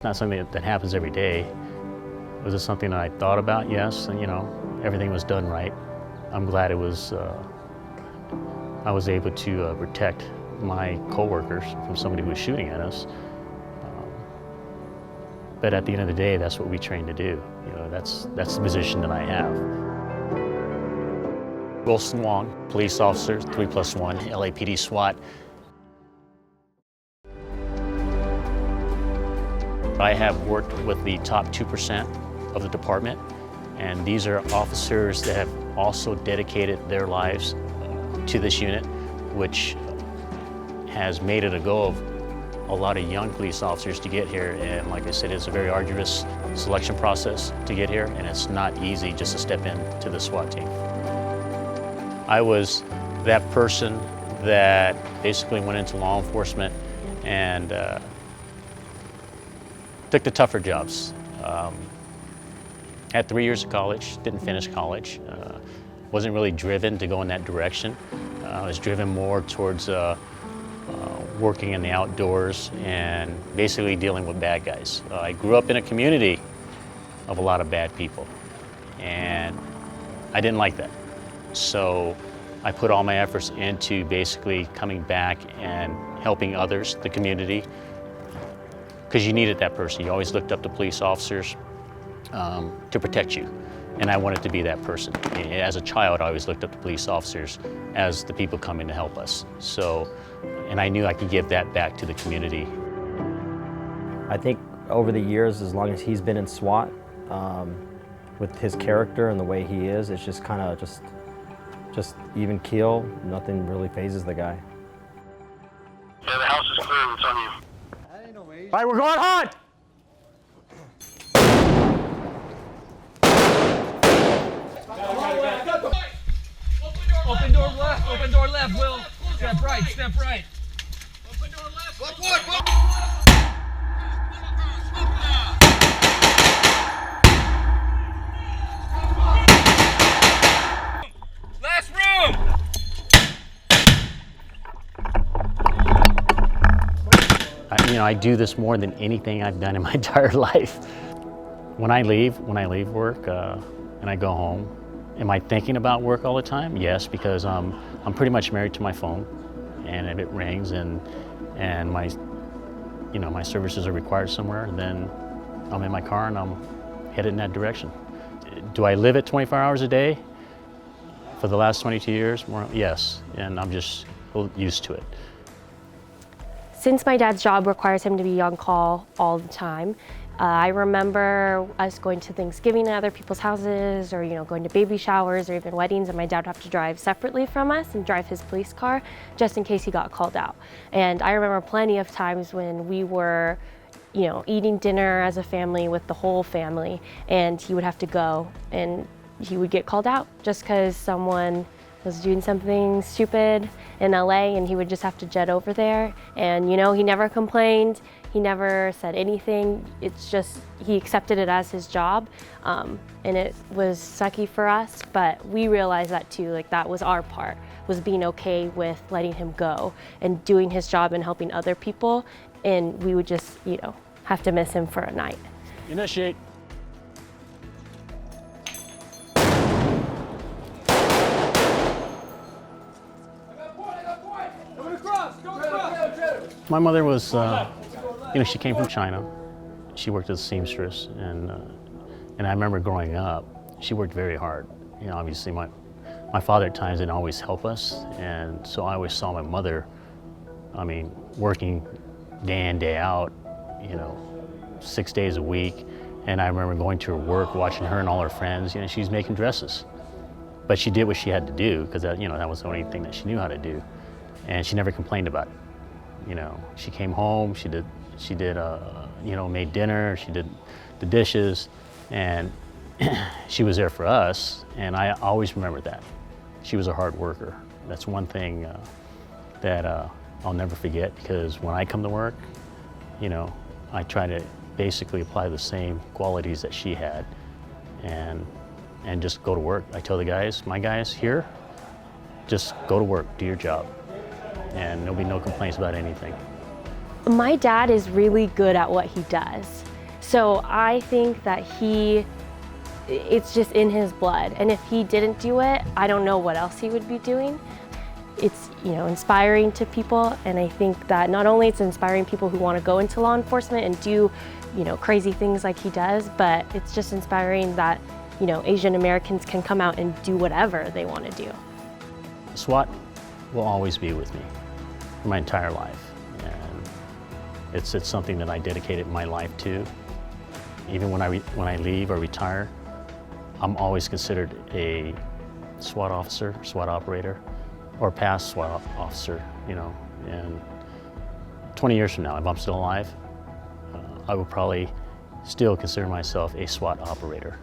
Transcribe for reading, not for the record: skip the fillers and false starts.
Not something that happens every day. Was it something that I thought about? Yes, and everything was done right. I'm glad it was, I was able to protect my coworkers from somebody who was shooting at us. But at the end of the day, that's what we train to do. That's the position that I have. Wilson Wong, police officer, 3+1, LAPD SWAT. I have worked with the top 2% of the department, and these are officers that have also dedicated their lives to this unit, which has made it a goal of a lot of young police officers to get here. And like I said, it's a very arduous selection process to get here, and it's not easy just to step into the SWAT team. I was that person that basically went into law enforcement and took the tougher jobs. Had 3 years of college, didn't finish college. Wasn't really driven to go in that direction. I was driven more towards working in the outdoors and basically dealing with bad guys. I grew up in a community of a lot of bad people, and I didn't like that. So I put all my efforts into basically coming back and helping others, the community, because you needed that person. You always looked up to police officers to protect you, and I wanted to be that person. As a child, I always looked up to police officers as the people coming to help us. So, and I knew I could give that back to the community. I think over the years, as long as he's been in SWAT, with his character and the way he is, it's just kind of just even keel. Nothing really phases the guy. Yeah, the house is clear. It's on you. All right, we're going hot! Open door left, Will. Step right, step right. Open door left. Last room! I do this more than anything I've done in my entire life. When I leave work and I go home, am I thinking about work all the time? Yes, because I'm pretty much married to my phone, and if it rings and my my services are required somewhere, then I'm in my car and I'm headed in that direction. Do I live it 24 hours a day for the last 22 years? Yes, and I'm just used to it. Since my dad's job requires him to be on call all the time, I remember us going to Thanksgiving at other people's houses, or going to baby showers or even weddings, and my dad would have to drive separately from us and drive his police car just in case he got called out. And I remember plenty of times when we were eating dinner as a family with the whole family, and he would have to go and he would get called out just because someone was doing something stupid in LA, and he would just have to jet over there. And he never complained, he never said anything. It's just, he accepted it as his job, and it was sucky for us, but we realized that too, like that was our part, was being okay with letting him go and doing his job and helping other people, and we would just, have to miss him for a night. Initiate. My mother was, she came from China. She worked as a seamstress, and I remember growing up, she worked very hard. Obviously my father at times didn't always help us, and so I always saw my mother, working day in, day out, 6 days a week. And I remember going to her work, watching her and all her friends, she was making dresses. But she did what she had to do, because that was the only thing that she knew how to do. And she never complained about it. She came home, she did, made dinner, she did the dishes, and she was there for us, and I always remember that. She was a hard worker. That's one thing that I'll never forget, because when I come to work, I try to basically apply the same qualities that she had, and just go to work. I tell the guys, my guys here, just go to work, do your job, and there'll be no complaints about anything. My dad is really good at what he does. So I think that it's just in his blood. And if he didn't do it, I don't know what else he would be doing. It's, inspiring to people, and I think that not only it's inspiring people who want to go into law enforcement and do, crazy things like he does, but it's just inspiring that, Asian Americans can come out and do whatever they want to do. SWAT will always be with me for my entire life, and it's something that I dedicated my life to. Even when I leave or retire, I'm always considered a SWAT officer, SWAT operator, or past SWAT officer, and 20 years from now, if I'm still alive, I would probably still consider myself a SWAT operator.